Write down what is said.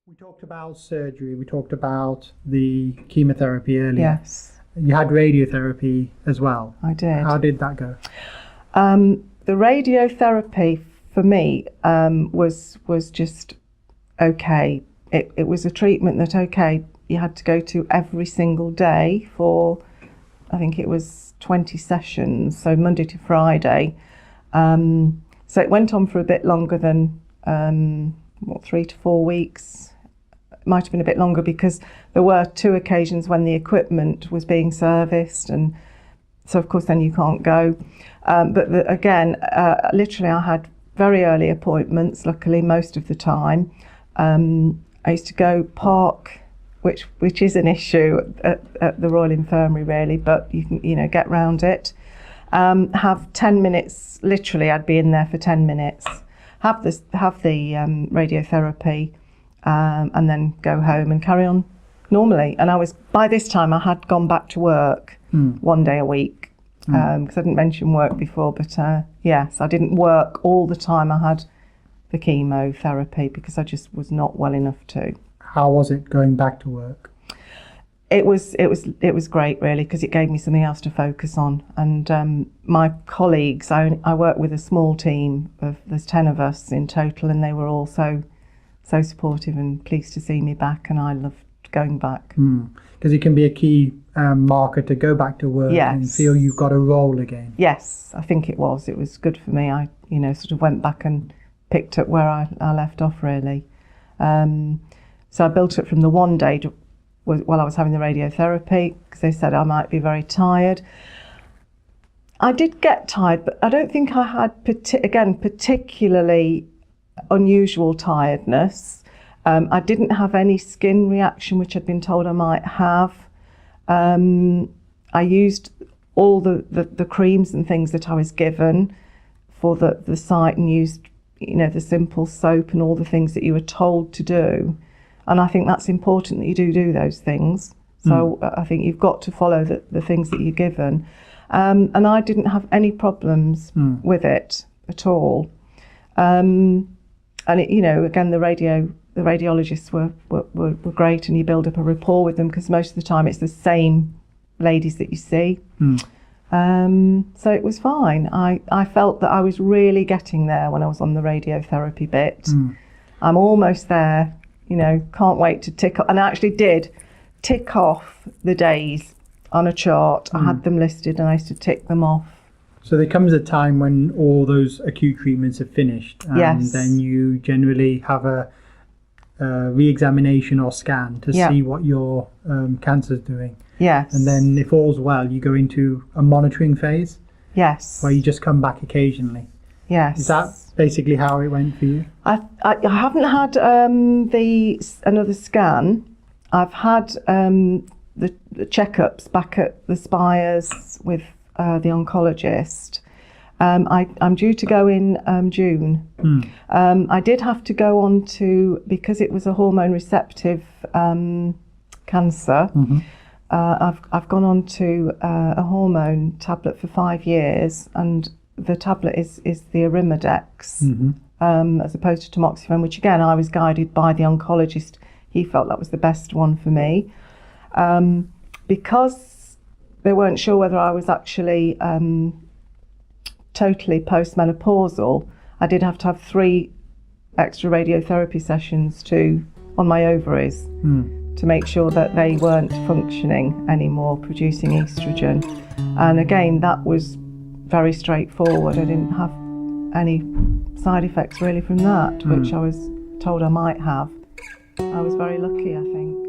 We talked about surgery, we talked about the chemotherapy earlier. Yes, You had radiotherapy as well. I did. How did that go? The radiotherapy for me was just okay. It was a treatment that, you had to go to every single day for, I think it was 20 sessions, so Monday to Friday. So it went on for a bit longer than, 3 to 4 weeks. It might have been a bit longer because there were 2 occasions when the equipment was being serviced, and so of course then you can't go. Again, literally I had very early appointments, luckily most of the time. I used to go park, which is an issue at the Royal Infirmary really, but you can get round it. Have 10 minutes, literally I'd be in there for 10 minutes, have the radiotherapy, and then go home and carry on normally. And by this time I had gone back to work 1 day a week, because I didn't mention work before, but yes, I didn't work all the time I had the chemotherapy because I just was not well enough to. How was it going back to work? It was great really, because it gave me something else to focus on. And my colleagues, I work with a small team there's 10 of us in total, and they were all so supportive and pleased to see me back, and I loved going back. Because it can be a key marker to go back to work. Yes. And feel you've got a role again. Yes, I think it was good for me. I sort of went back and picked up where I left off really. So I built it from the 1 day while I was having the radiotherapy, because they said I might be very tired. I did get tired, but I don't think I had particularly unusual tiredness. I didn't have any skin reaction, which I'd been told I might have. I used all the creams and things that I was given for the site, and used the simple soap and all the things that you were told to do. And I think that's important that you do those things. So I think you've got to follow the things that you're given. And I didn't have any problems with it at all. And again, the radiologists were great, and you build up a rapport with them because most of the time it's the same ladies that you see. So it was fine. I felt that I was really getting there when I was on the radiotherapy bit. I'm almost there. Can't wait to tick off. And I actually did tick off the days on a chart. I had them listed and I used to tick them off. So there comes a time when all those acute treatments are finished, and Yes. then you generally have a re-examination or scan to see what your cancer's doing. Yes. And then if all's well, you go into a monitoring phase Yes. where you just come back occasionally. Yes. Is that basically how it went for you? I haven't had another scan. I've had the checkups back at the Spires with the oncologist. I'm due to go in June. I did have to go on because it was a hormone receptive cancer. I've gone on to a hormone tablet for 5 years, and the tablet is the Arimidex, as opposed to tamoxifen, which again I was guided by the oncologist. He felt that was the best one for me. Because they weren't sure whether I was actually totally postmenopausal, I did have to have 3 extra radiotherapy sessions on my ovaries to make sure that they weren't functioning anymore, producing estrogen. And again, that was very straightforward. I didn't have any side effects really from that, which I was told I might have. I was very lucky, I think.